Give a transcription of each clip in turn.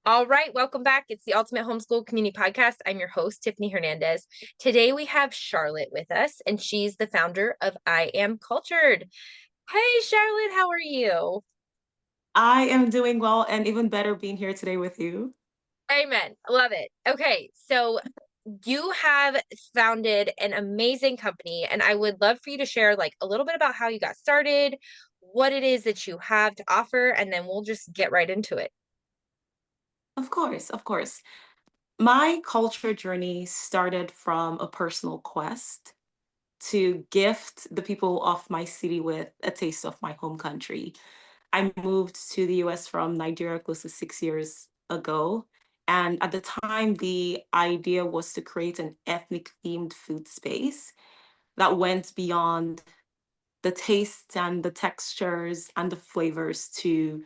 All right, welcome back. It's the Ultimate Homeschool Community Podcast. I'm your host, Tiffany Hernandez. Today we have Charlotte with us, and she's the founder of I Am Cultured. Hey, Charlotte, how are you? I am doing well and even better being here today with you. Amen. Love it. Okay, so you have founded an amazing company, and I would love for you to share like a little bit about how you got started, what it is that you have to offer, and then we'll just get right into it. Of course, of course. My culture journey started from a personal quest to gift the people of my city with a taste of my home country. I moved to the US from Nigeria close to 6 years ago. And at the time, the idea was to create an ethnic themed food space that went beyond the tastes and the textures and the flavors to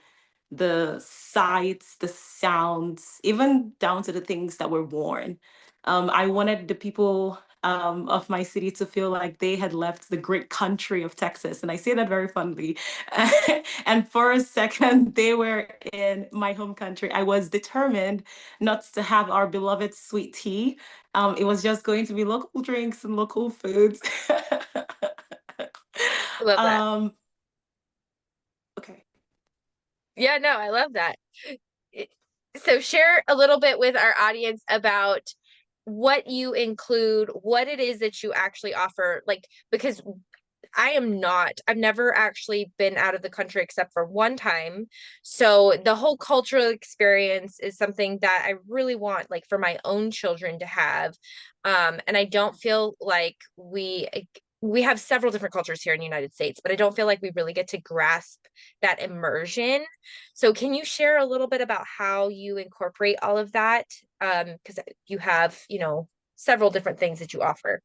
the sights, the sounds, even down to the things that were worn. I wanted the people of my city to feel like they had left the great country of Texas. And I say that very fondly. And for a second, they were in my home country. I was determined not to have our beloved sweet tea. It was just going to be local drinks and local foods. I love that. um, okay. Yeah, no, I love that. it- so share a little bit with our audience about what you include, what it is that you actually offer, like because I've never actually been out of the country except for one time. So the whole cultural experience is something that I really want like for my own children to have. And I don't feel like we have several different cultures here in the United States, but I don't feel like we really get to grasp that immersion. So can you share a little bit about how you incorporate all of that? Because you have, several different things that you offer.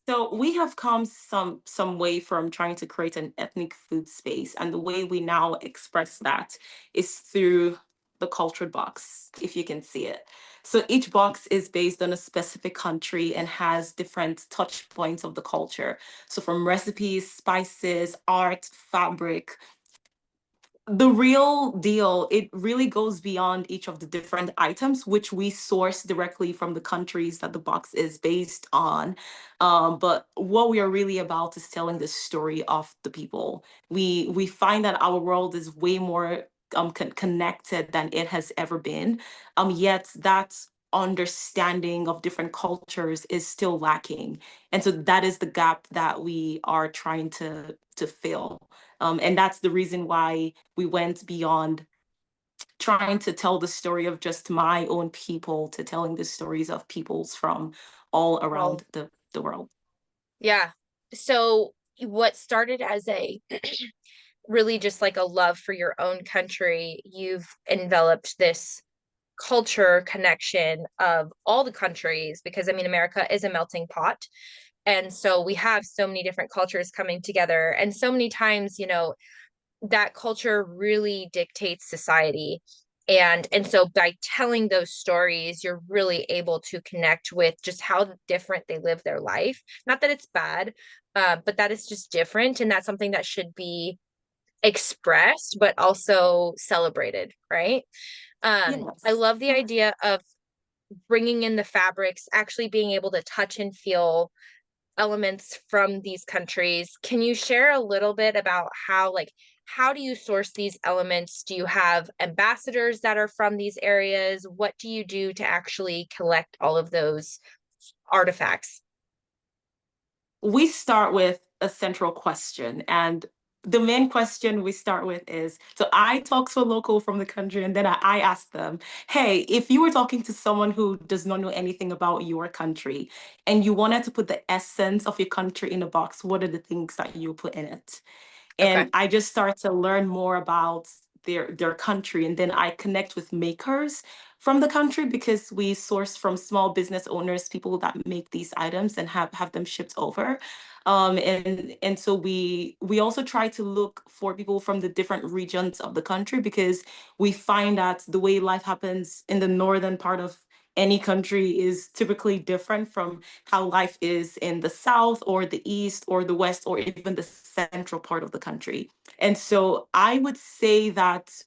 So we have come some way from trying to create an ethnic food space, and the way we now express that is through the cultured box, if you can see it. So each box is based on a specific country and has different touch points of the culture. So from recipes, spices, art, fabric, the real deal, it really goes beyond each of the different items, which we source directly from the countries that the box is based on. But what we are really about is telling the story of the people. We find that our world is way more connected than it has ever been. Yet that understanding of different cultures is still lacking, and so that is the gap that we are trying to fill. And that's the reason why we went beyond trying to tell the story of just my own people to telling the stories of peoples from all Well, around the world. yeah. So what started as a really just like a love for your own country, you've enveloped this culture connection of all the countries because I mean, America is a melting pot. And so we have so many different cultures coming together. And so many times, that culture really dictates society. And so by telling those stories, you're really able to connect with just how different they live their life. Not that it's bad, but that is just different. And that's something that should be expressed, but also celebrated, right? I Yes. love the Yes. idea of bringing in the fabrics, actually being able to touch and feel elements from these countries. Can you share a little bit about how do you source these elements? Do you have ambassadors that are from these areas? What do you do to actually collect all of those artifacts? We start with a central question, and the main question we start with is, so I talk to a local from the country, and then I ask them, hey, if you were talking to someone who does not know anything about your country and you wanted to put the essence of your country in a box, what are the things that you put in it? Okay. And I just start to learn more about their country, and then I connect with makers from the country because we source from small business owners, people that make these items and have them shipped over. And so we also try to look for people from the different regions of the country, because we find that the way life happens in the northern part of any country is typically different from how life is in the south or the east or the west or even the central part of the country. And so I would say that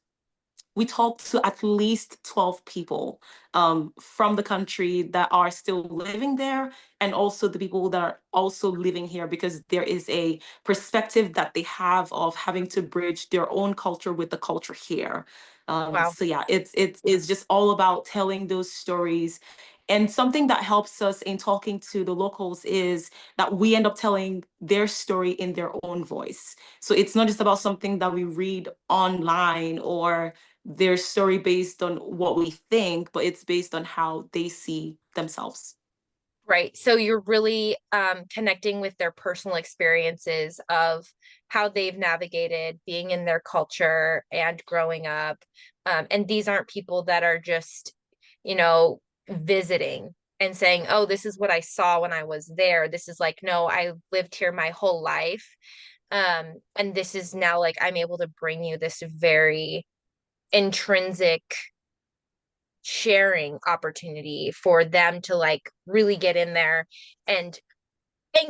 we talk to at least 12 people from the country that are still living there, and also the people that are also living here, because there is a perspective that they have of having to bridge their own culture with the culture here. Wow. So yeah, it's just all about telling those stories. And something that helps us in talking to the locals is that we end up telling their story in their own voice. So it's not just about something that we read online or their story based on what we think, but it's based on how they see themselves. Right. So you're really connecting with their personal experiences of how they've navigated being in their culture and growing up. And these aren't people that are just, visiting and saying, oh, this is what I saw when I was there. This is like, no, I lived here my whole life. And this is now like I'm able to bring you this very intrinsic sharing opportunity for them to like really get in there and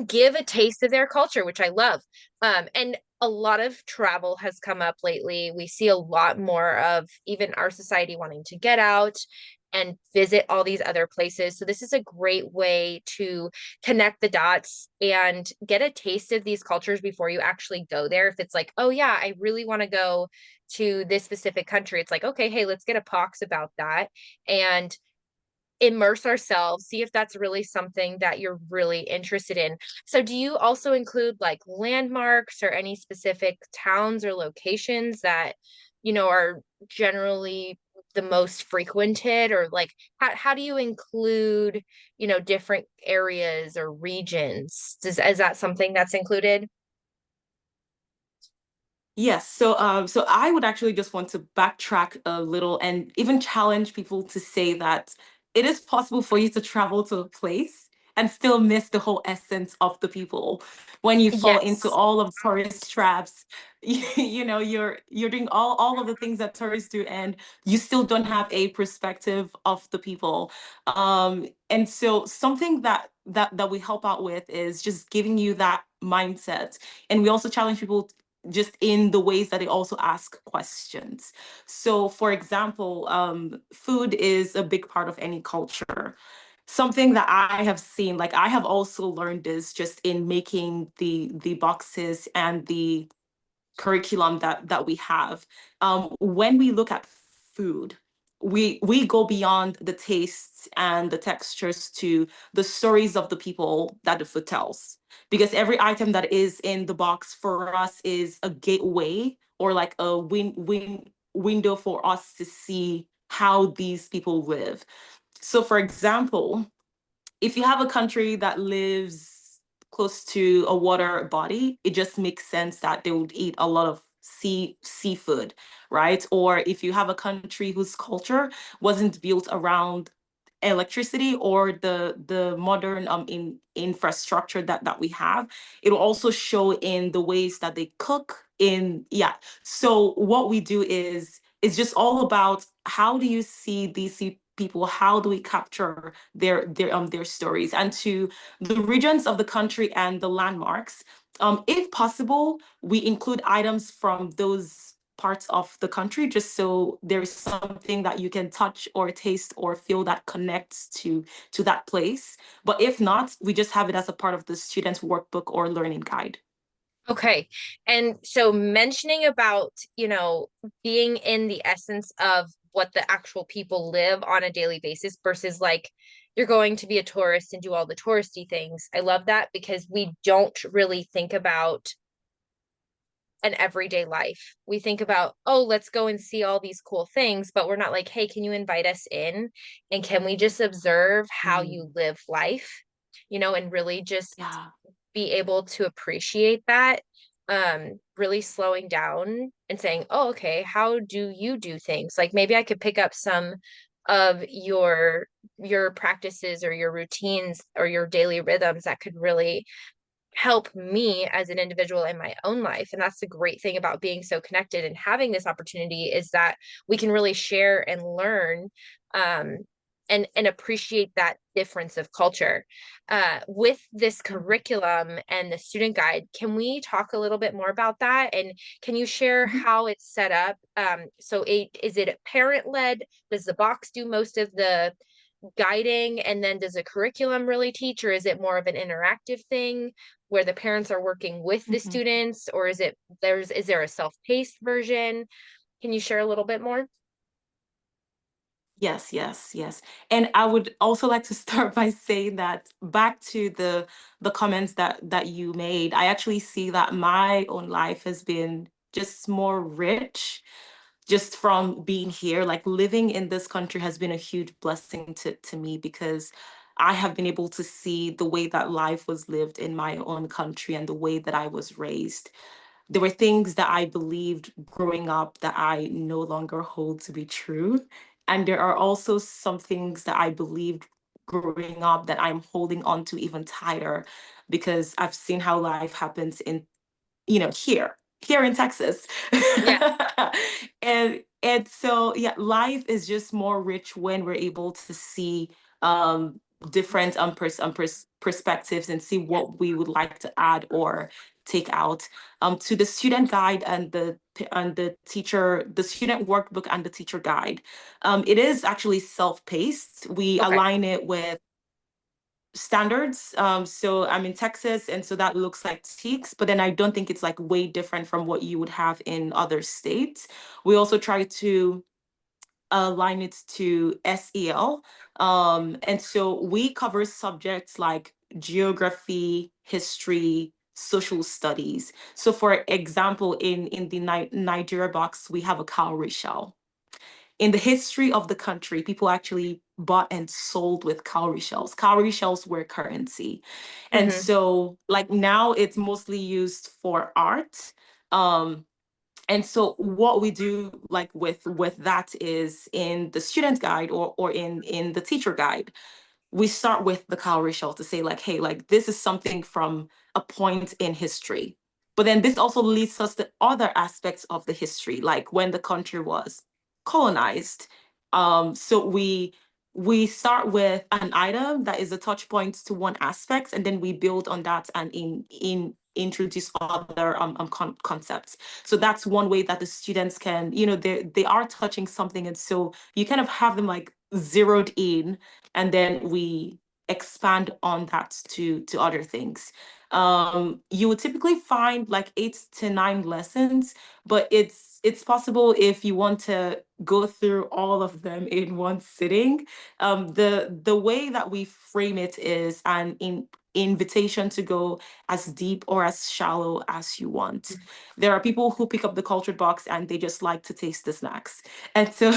give a taste of their culture, which I love. And a lot of travel has come up lately. We see a lot more of even our society wanting to get out and visit all these other places. So this is a great way to connect the dots and get a taste of these cultures before you actually go there. If it's like, oh yeah, I really want to go to this specific country, it's like, okay, hey, let's get a pox about that and immerse ourselves, see if that's really something that you're really interested in. So do you also include like landmarks or any specific towns or locations that, are generally the most frequented, or like how do you include, different areas or regions? Is that something that's included? Yes, so I would actually just want to backtrack a little and even challenge people to say that it is possible for you to travel to a place and still miss the whole essence of the people. When you fall into Yes. all of tourist traps, you're doing all of the things that tourists do, and you still don't have a perspective of the people. And so something that we help out with is just giving you that mindset. And we also challenge people just in the ways that they also ask questions. So, for example, food is a big part of any culture. Something that I have seen, like I have also learned this just in making the boxes and the curriculum that we have. When we look at food, we go beyond the tastes and the textures to the stories of the people that the food tells. Because every item that is in the box for us is a gateway or like a window for us to see how these people live. So, for example, if you have a country that lives close to a water body, it just makes sense that they would eat a lot of seafood, right? Or if you have a country whose culture wasn't built around electricity or the modern infrastructure that we have, it will also show in the ways that they cook in, yeah. So what we do is it's just all about how do you see these people, how do we capture their stories, and to the regions of the country and the landmarks, if possible we include items from those parts of the country, just so there's something that you can touch or taste or feel that connects to that place. But if not, we just have it as a part of the student's workbook or learning guide. Okay. And so mentioning about, being in the essence of what the actual people live on a daily basis versus like you're going to be a tourist and do all the touristy things. I love that because we don't really think about an everyday life. We think about, oh, let's go and see all these cool things, but we're not like, hey, can you invite us in? And can we just observe how you Mm, live life? And really just yeah. be able to appreciate that, really slowing down and saying, oh, okay, how do you do things? Like maybe I could pick up some of your practices or your routines or your daily rhythms that could really help me as an individual in my own life. And that's the great thing about being so connected and having this opportunity is that we can really share and learn, um, and appreciate that difference of culture. With this curriculum and the student guide, can we talk a little bit more about that? And can you share Mhm. how it's set up? Is it parent led? Does the box do most of the guiding, and then does a curriculum really teach, or is it more of an interactive thing where the parents are working with the Mhm. students, or is there a self-paced version? Can you share a little bit more? Yes, yes, yes. And I would also like to start by saying that back to the comments that you made, I actually see that my own life has been just more rich just from being here. Like living in this country has been a huge blessing to me because I have been able to see the way that life was lived in my own country and the way that I was raised. There were things that I believed growing up that I no longer hold to be true. And there are also some things that I believed growing up that I'm holding on to even tighter because I've seen how life happens in, here in Texas. Yeah. And so yeah, life is just more rich when we're able to see um different perspectives and see what we would like to add or take out. To the student guide and the teacher, the student workbook and the teacher guide, it is actually self-paced. We Okay. align it with standards. So I'm in Texas, and so that looks like TEKS, but then I don't think it's like way different from what you would have in other states. We also try to align it to SEL. And so we cover subjects like geography, history, social studies. So for example, in the Nigeria box, we have a cowrie shell. In the history of the country, people actually bought and sold with cowrie shells. Cowrie shells were currency. And Hmm. so like now it's mostly used for art. Um, and so what we do like with that is in the student guide or in the teacher guide, we start with the cowrie shell to say like, hey, like this is something from a point in history. But then this also leads us to other aspects of the history, like when the country was colonized. So we start with an item that is a touch point to one aspect, and then we build on that and in introduce other concepts. So that's one way that the students can, they are touching something, and so you kind of have them like zeroed in, and then we expand on that to other things. You would typically find like 8 to 9 lessons, but it's possible if you want to go through all of them in one sitting. The way that we frame it is an invitation to go as deep or as shallow as you want. There are people who pick up the cultured box and they just like to taste the snacks, and so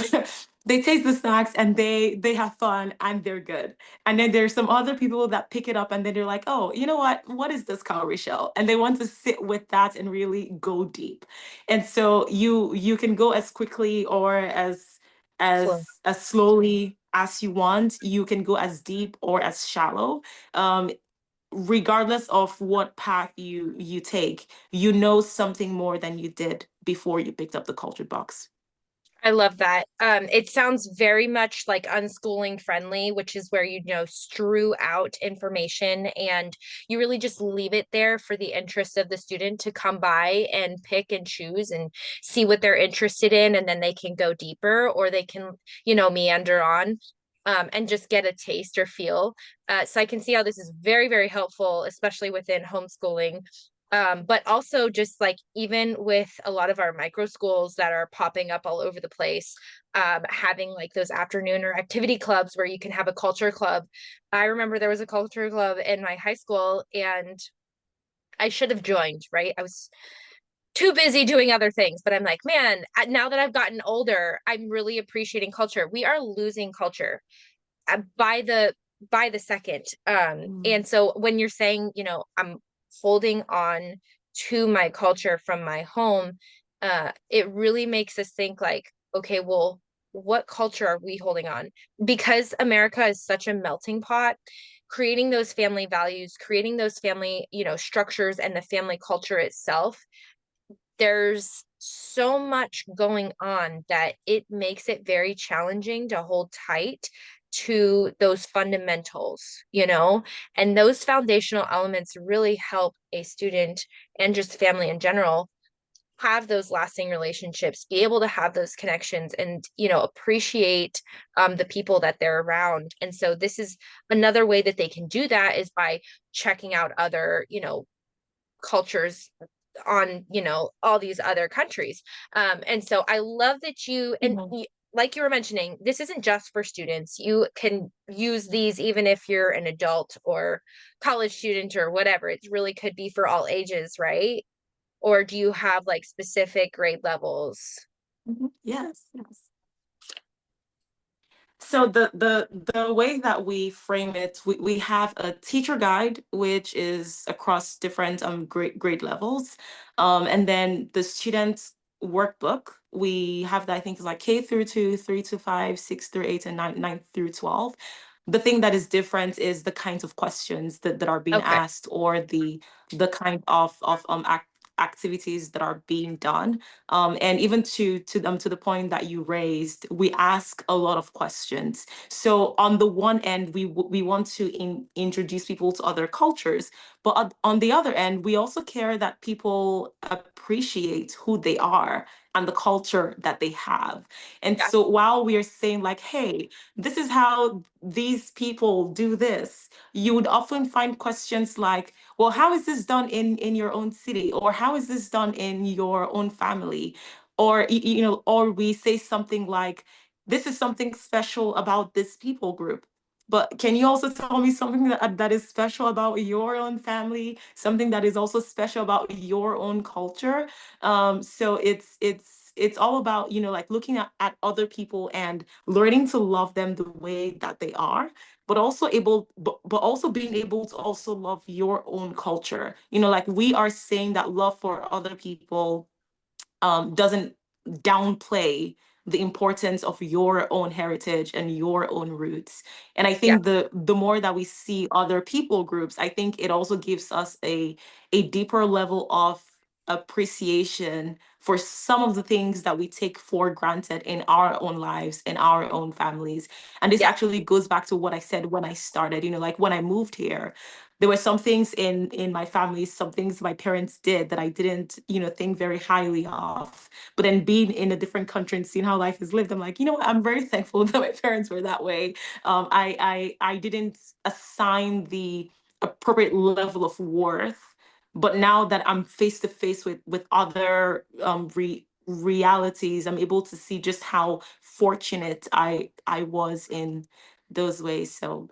they taste the snacks and they have fun and they're good. And then there's some other people that pick it up and then they're like, oh, you know what is this cowrie shell? And they want to sit with that and really go deep. And so you can go as quickly or Slow. as slowly as you want. You can go as deep or as shallow. Um, Regardless of what path you take, you know something more than you did before you picked up the cultured box. I love that. It sounds very much like unschooling friendly, which is where strew out information and you really just leave it there for the interest of the student to come by and pick and choose and see what they're interested in, and then they can go deeper or they can, meander on. And just get a taste or feel. So I can see how this is very, very helpful, especially within homeschooling. But also just like even with a lot of our micro schools that are popping up all over the place, having like those afternoon or activity clubs where you can have a culture club. I remember there was a culture club in my high school and I should have joined, right? I was too busy doing other things, but I'm like, man, now that I've gotten older, I'm really appreciating culture. We are losing culture by the second. Mm. And so when you're saying, I'm holding on to my culture from my home, it really makes us think like, okay, well, what culture are we holding on? Because America is such a melting pot, creating those family values, creating those family, structures and the family culture itself, there's so much going on that it makes it very challenging to hold tight to those fundamentals, and those foundational elements really help a student and just family in general have those lasting relationships, be able to have those connections and, appreciate the people that they're around. And so this is another way that they can do that is by checking out other, cultures on, all these other countries. And so I love that Mhm. like you were mentioning, this isn't just for students. You can use these even if you're an adult or college student or whatever. It really could be for all ages, right? Or do you have like specific grade levels? Mhm. Yes, yes. So the way that we frame it, we have a teacher guide, which is across different grade levels. And then the student workbook, we have that I think is like K through 2, 3 to 5, 6 through 8, and 9 through 12. The thing that is different is the kinds of questions that are being Okay. asked or the kind of activities that are being done. And even to the point that you raised, we ask a lot of questions. So on the one end, we want to introduce people to other cultures, but on the other end, we also care that people appreciate who they are and the culture that they have. And Yeah. so while we are saying like, hey, this is how these people do this, you would often find questions like, well, how is this done in your own city, or how is this done in your own family, or or we say something like, this is something special about this people group, but can you also tell me something that is special about your own family, something that is also special about your own culture? So it's all about like looking at other people and learning to love them the way that they are, but also being able to also love your own culture. Like we are saying that love for other people doesn't downplay the importance of your own heritage and your own roots. And I Yeah. think the more that we see other people groups, I think it also gives us a deeper level of appreciation for some of the things that we take for granted in our own lives, in our own families. And this Yeah. actually goes back to what I said when I started, like when I moved here, there were some things in my family, some things my parents did that I didn't think very highly of. But then being in a different country and seeing how life is lived, I'm like, what, I'm very thankful that my parents were that way. I didn't assign the appropriate level of worth, but now that I'm face to face with other realities, I'm able to see just how fortunate I was in those ways. So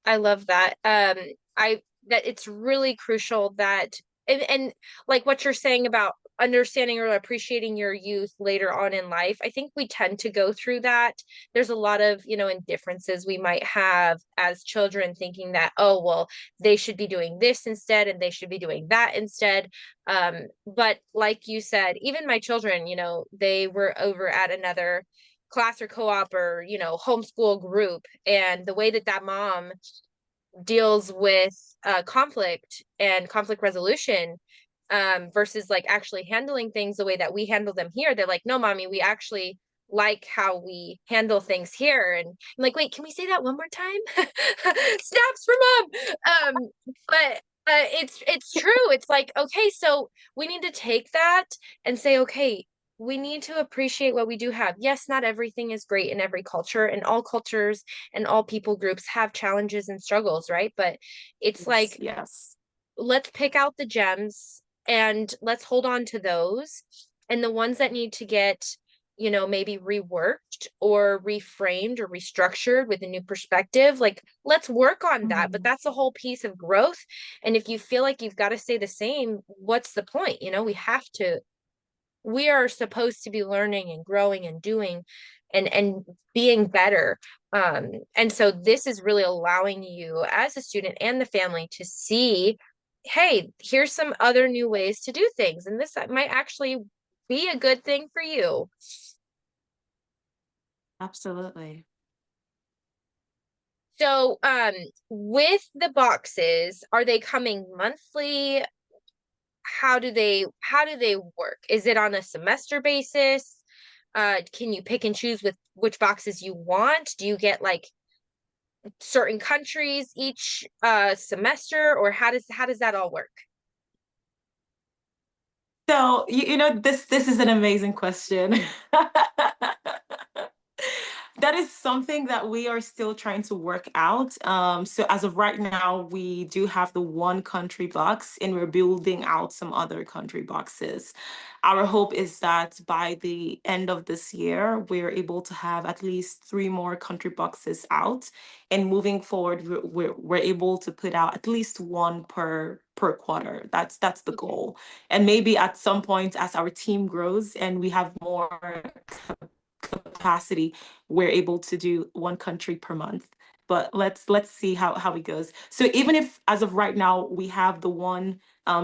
I love that. I that it's really crucial that and like what you're saying about understanding or appreciating your youth later on in life, I think we tend to go through that. There's a lot of, indifferences we might have as children thinking that, oh, well, they should be doing this instead and they should be doing that instead. But like you said, even my children, they were over at another class or co-op or homeschool group, and the way that mom deals with conflict and conflict resolution, versus like actually handling things the way that we handle them here. They're like, no, mommy, we actually like how we handle things here. And I'm like, wait, can we say that one more time? Snaps for mom. But it's true. It's like, okay, so we need to take that and say, okay, we need to appreciate what we do have. Yes, not everything is great in every culture, and all cultures and all people groups have challenges and struggles, right? But it's yes, like, yes. let's pick out the gems and let's hold on to those. And the ones that need to get, maybe reworked or reframed or restructured with a new perspective, like let's work on that. But Mhm. that's a whole piece of growth. And if you feel like you've got to stay the same, what's the point? We are supposed to be learning and growing and doing and being better. And so this is really allowing you as a student and the family to see, hey, here's some other new ways to do things, and this might actually be a good thing for you. Absolutely. So with the boxes, are they coming monthly? How do they work? Is it on a semester basis? can you pick and choose with which boxes you want? Do you get like certain countries each semester, or how does that all work? So this is an amazing question. That is something that we are still trying to work out. So as of right now, we do have the one country box, and we're building out some other country boxes. Our hope is that by the end of this year, we're able to have at least three more country boxes out. And moving forward, we're able to put out at least one per quarter. That's the Okay. goal. And maybe at some point, as our team grows and we have more capacity, we're able to do one country per month. But let's see how it goes. So even if as of right now we have the one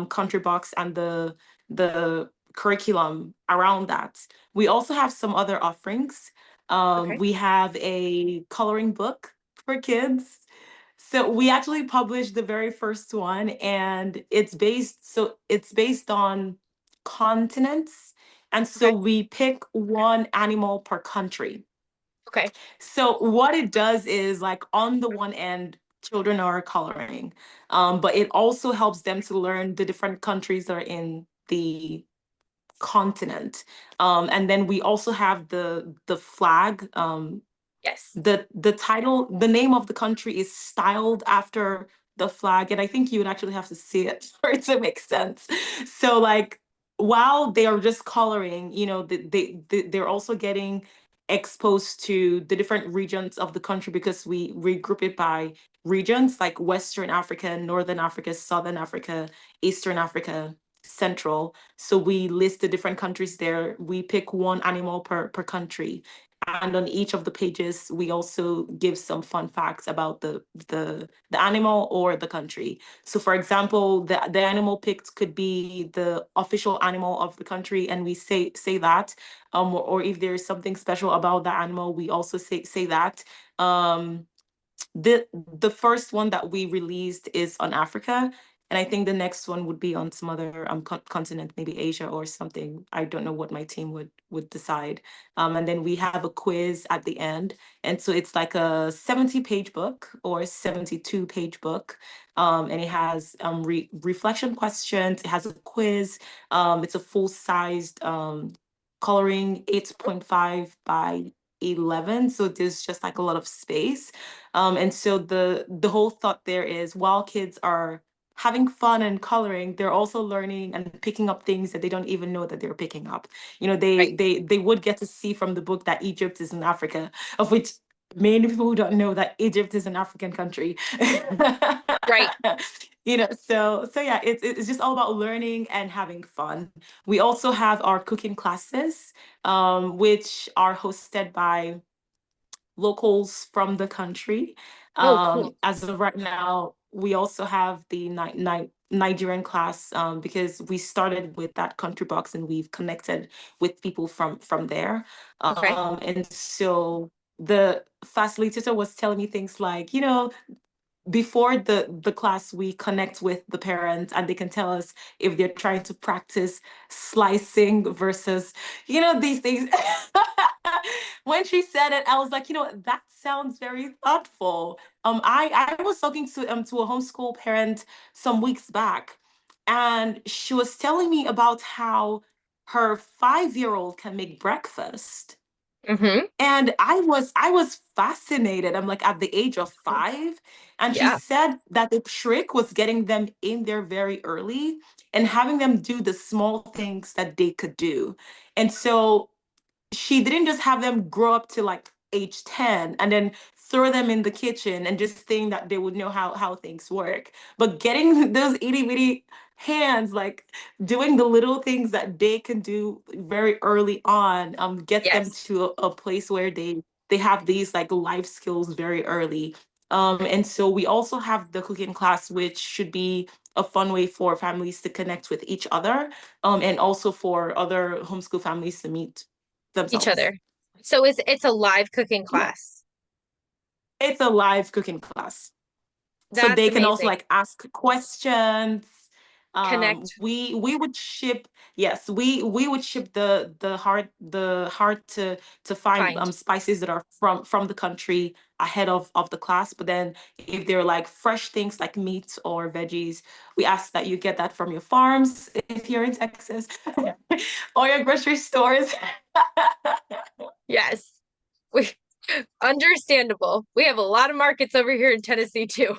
country box and the curriculum around that, we also have some other offerings. Okay. We have a coloring book for kids. So we actually published the very first one, and it's based on continents, and so Okay. we pick one animal per country. Okay. So what it does is, like, on the one end, children are coloring, but it also helps them to learn the different countries that are in the continent. And then we also have the flag. Yes. The title, the name of the country is styled after the flag, and I think you would actually have to see it for it to make sense. So, like, while they are just coloring, they're also getting exposed to the different regions of the country, because we group it by regions, like Western Africa, Northern Africa, Southern Africa, Eastern Africa, Central. So we list the different countries there. We pick one animal per country, and on each of the pages we also give some fun facts about the animal or the country. So for example, the animal picked could be the official animal of the country, and we say that, or if there's something special about that animal, we also say that. um the first one that we released is on Africa, and I think the next one would be on some other continent, maybe Asia or something. I don't know what my team would decide. And then we have a quiz at the end, and so it's like a 70-page book or 72-page book, and it has reflection questions. It has a quiz. It's a full-sized coloring, 8.5 by 11, so there's just like a lot of space. And so the whole thought there is, while kids are having fun and coloring, they're also learning and picking up things that they don't even know that they're picking up. They Right. they would get to see from the book that Egypt is in Africa, of which many people don't know that Egypt is an African country. Right. So yeah, it's just all about learning and having fun. We also have our cooking classes, which are hosted by locals from the country. Oh, cool. As of right now, we also have the Nigerian class, because we started with that country box and we've connected with people from there. Okay. And so the facilitator was telling me things like, before the class, we connect with the parents and they can tell us if they're trying to practice slicing versus these things. When she said it, I was like, that sounds very thoughtful. I was talking to a homeschool parent some weeks back, and she was telling me about how her 5-year-old can make breakfast. Mm-hmm. And I was fascinated. I'm like, at the age of 5. And she Yeah. said that the trick was getting them in there very early and having them do the small things that they could do. And so she didn't just have them grow up to like age 10 and then throw them in the kitchen and just think that they would know how things work, but getting those itty bitty hands, like doing the little things that they can do very early on, gets them Yes. to a place where they have these like life skills very early. And so we also have the cooking class, which should be a fun way for families to connect with each other, and also for other homeschool families to meet Each themselves. other. So it's a live cooking Yeah, class. it's a live cooking class. So That's they can also amazing. like ask questions. Connect. We would ship, yes, we would ship the hard to find Find. spices that are from the country ahead of the class. But then if they're like fresh things like meat or veggies, we ask that you get that from your farms if you're in Texas, or your grocery stores. Yes. We understandable. We have a lot of markets over here in Tennessee too.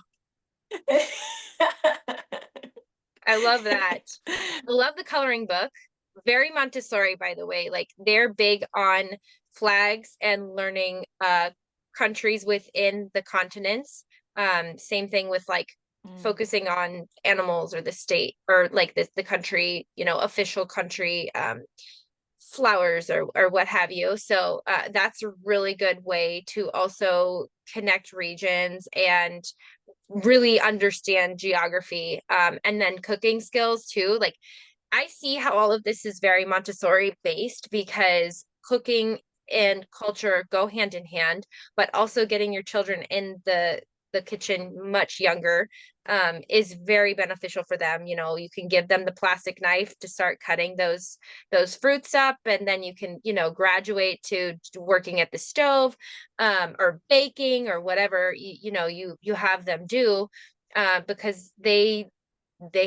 I love that. I love the coloring book. Very Montessori, by the way. Like they're big on flags and learning countries within the continents. Same thing with like Mm, focusing on animals or the state or like the country, official country flowers or what have you. So that's a really good way to also connect regions and really understand geography, and then cooking skills too. Like I see how all of this is very Montessori based because cooking and culture go hand in hand, but also getting your children in the kitchen much younger is very beneficial for them. You can give them the plastic knife to start cutting those fruits up, and then you can, graduate to working at the stove, or baking or whatever you have them do, because they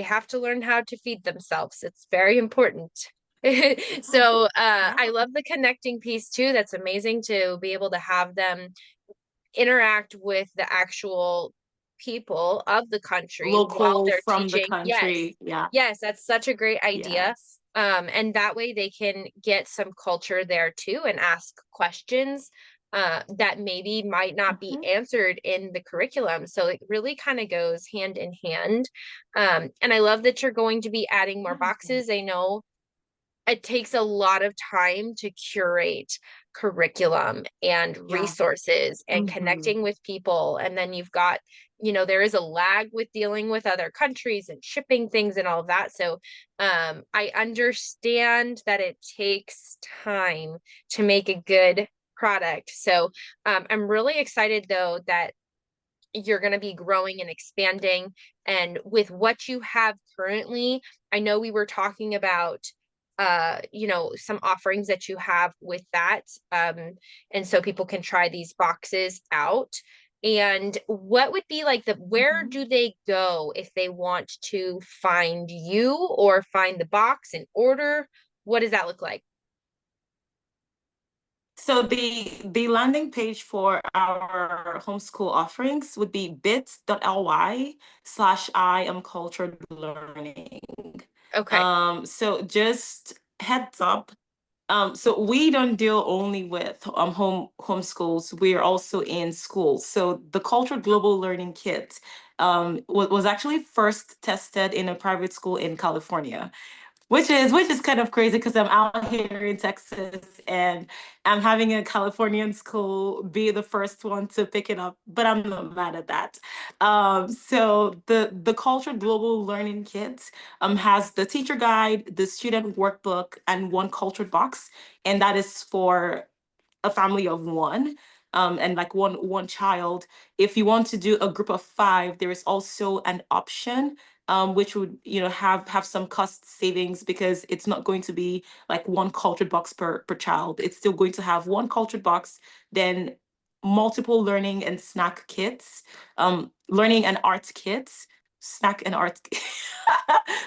have to learn how to feed themselves. It's very important. yeah, So I yeah. love the connecting piece too. That's amazing to be able to have them interact with the actual people of the country while Local they're from the teaching. Yes. country. Yeah. Yes, that's such a great idea. Yes. And that way they can get some culture there too and ask questions that maybe might not be Mhm, answered in the curriculum. So it really kind of goes hand in hand. And I love that you're going to be adding more mhm. boxes. I know it takes a lot of time to curate curriculum and Yeah. resources and Mhm. connecting with people. And then you've got, there is a lag with dealing with other countries and shipping things and all of that. So I understand that it takes time to make a good product. So I'm really excited though that you're going to be growing and expanding. And with what you have currently, I know we were talking about some offerings that you have with that. And so people can try these boxes out. And what would be like where Mhm. do they go if they want to find you or find the box and order? What does that look like? So the landing page for our homeschool offerings would be bit.ly/I am cultured learning. Okay. So just heads up. So we don't deal only with homeschools. We are also in schools. So the Cultured Global Learning Kit was actually first tested in a private school in California, which is kind of crazy because I'm out here in Texas and I'm having a Californian school be the first one to pick it up, but I'm not mad at that. So the Cultured Global Learning Kit has the teacher guide, the student workbook, and one cultured box, and that is for a family of one, and like one child. If you want to do a group of five, there is also an option, which would have some cost savings because it's not going to be like one cultured box per child. It's still going to have one cultured box, then multiple learning and snack kits, learning and art kits, snack and art.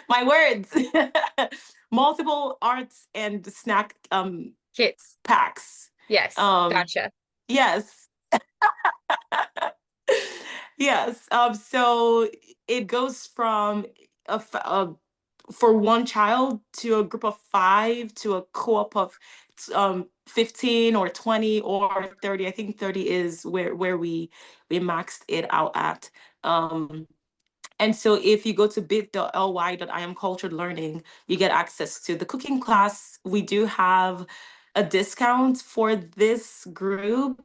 My words. Multiple arts and snack Kids. packs. Yes. Um, Gotcha. yes. Yes. So it goes from for one child to a group of five to a co-op of 15 or 20 or 30. I think 30 is where we maxed it out at. Um, and so if you go to bit.ly.iamculturedlearning, you get access to the cooking class. We do have a discount for this group.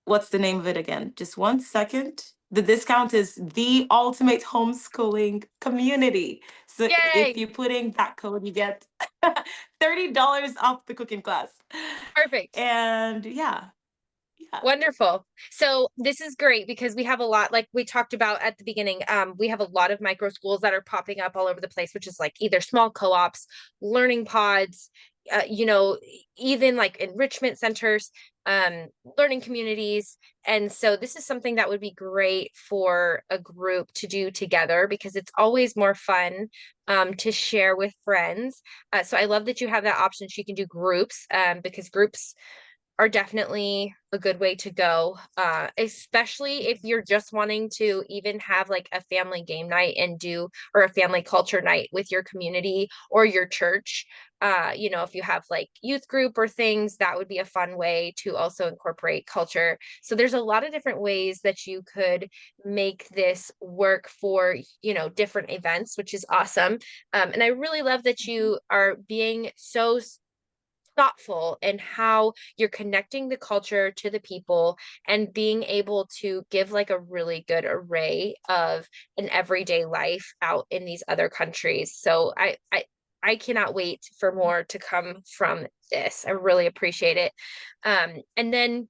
What's the name of it again? Just one second. The discount is the ultimate homeschooling community. So if Yay. you put in that code, you get $30 off the cooking class. Perfect. And yeah. Yeah. Wonderful. So this is great because we have a lot, like we talked about at the beginning, we have a lot of micro schools that are popping up all over the place, which is like either small co-ops, learning pods, you know, even like enrichment centers, learning communities. And so this is something that would be great for a group to do together because it's always more fun to share with friends. So I love that you have that option. So you can do groups because groups are definitely a good way to go, especially if you're just wanting to even have like a family game night and do, or a family culture night with your community or your church. You know, if you have like youth group or things, that would be a fun way to also incorporate culture. So there's a lot of different ways that you could make this work for, you know, different events, which is awesome. And I really love that Mhm. you are being so thoughtful in how you're connecting the culture to the people and being able to give like a really good array of an everyday life out in these other countries. So I cannot wait for more to come from this. I really appreciate it. And then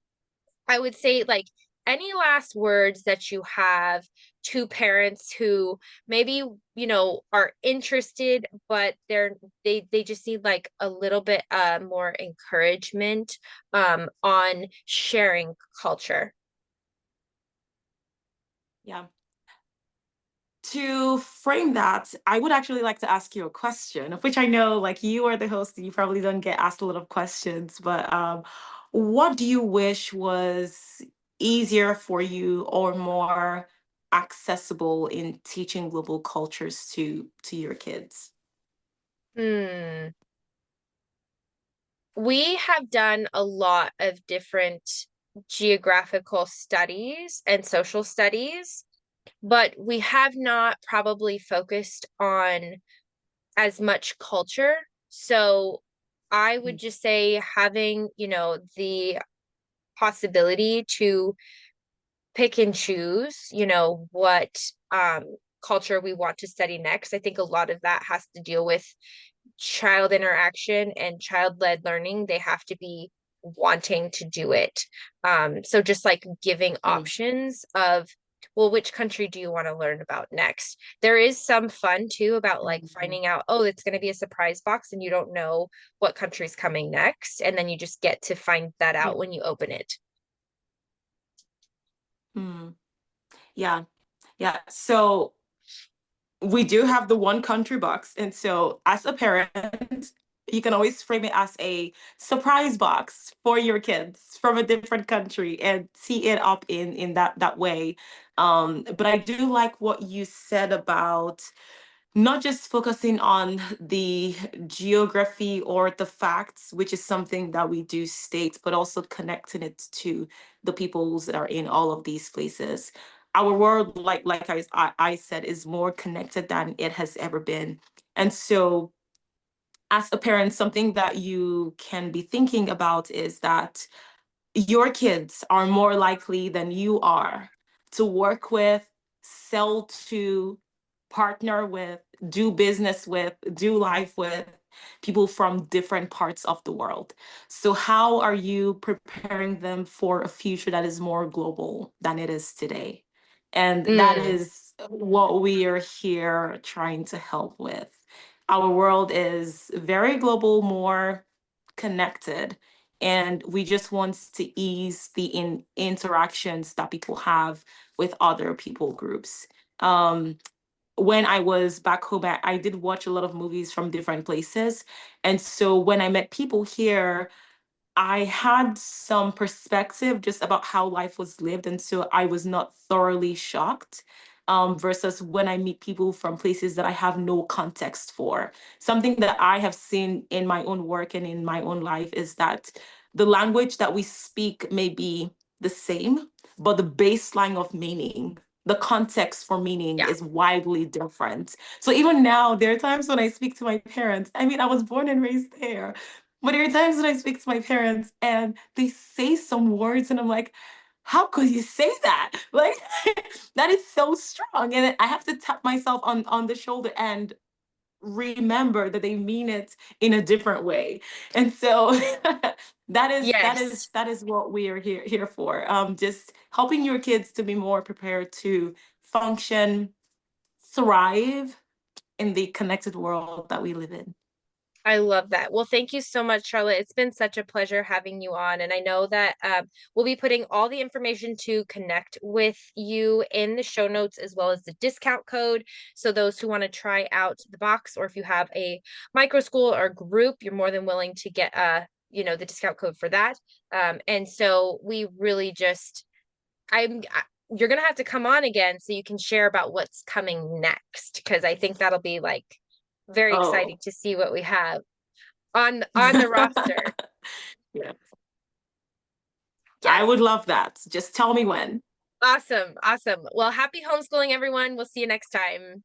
I would say, like, any last words that you have to parents who maybe, you know, are interested, but they just need like a little bit more encouragement on sharing culture. Yeah. To frame that, I would actually like to ask you a question, of which I know, like, you are the host, and you probably don't get asked a lot of questions, but what do you wish was easier for you or more accessible in teaching global cultures to your kids? Hmm. We have done a lot of different geographical studies and social studies, but we have not probably focused on as much culture. So I would Mm, just say having, you know, the possibility to pick and choose, you know, what culture we want to study next. I think a lot of that has to deal with child interaction and child-led learning. They have to be wanting to do it. So just like giving mm, options of, well, which country do you want to learn about next? There is some fun too about like mm, finding out, oh, it's going to be a surprise box and you don't know what country's coming next. And then you just get to find that out mm, when you open it. mm. Yeah, yeah. So we do have the one country box. And so, as a parent, you can always frame it as a surprise box for your kids from a different country and tee it up in that way. But I do like what you said about not just focusing on the geography or the facts, which is something that we do state, but also connecting it to the peoples that are in all of these places. Our world, like I said, is more connected than it has ever been. And so, as a parent, something that you can be thinking about is that your kids are more likely than you are to work with, sell to, partner with, do business with, do life with people from different parts of the world. So, how are you preparing them for a future that is more global than it is today? And that Mm, is what we are here trying to help with. Our world is very global, more connected, and we just want to ease the interactions that people have with other people groups. Um, when I was back home, I did watch a lot of movies from different places, and so when I met people here, I had some perspective just about how life was lived, and so I was not thoroughly shocked. Versus when I meet people from places that I have no context for. Something that I have seen in my own work and in my own life is that the language that we speak may be the same, but the baseline of meaning, the context for meaning yeah. is widely different. So even now, there are times when I speak to my parents. I mean, I was born and raised there, but there are times when I speak to my parents and they say some words, and I'm like, how could you say that? Like, that is so strong. And I have to tap myself on the shoulder and remember that they mean it in a different way. And so that is that is Yes, that is what we are here for. Just helping your kids to be more prepared to function, thrive in the connected world that we live in. I love that. Well, thank you so much, Charlotte. It's been such a pleasure having you on. And I know that we'll be putting all the information to connect with you in the show notes, as well as the discount code. So those who want to try out the box, or if you have a micro school or group, you're more than willing to get the discount code for that. And so we really just you're gonna have to come on again so you can share about what's coming next, because I think that'll be like very exciting Oh. to see what we have on the roster. Yeah. I Yes. would love that. Just tell me when. Awesome. Awesome. Well, happy homeschooling, everyone. We'll see you next time.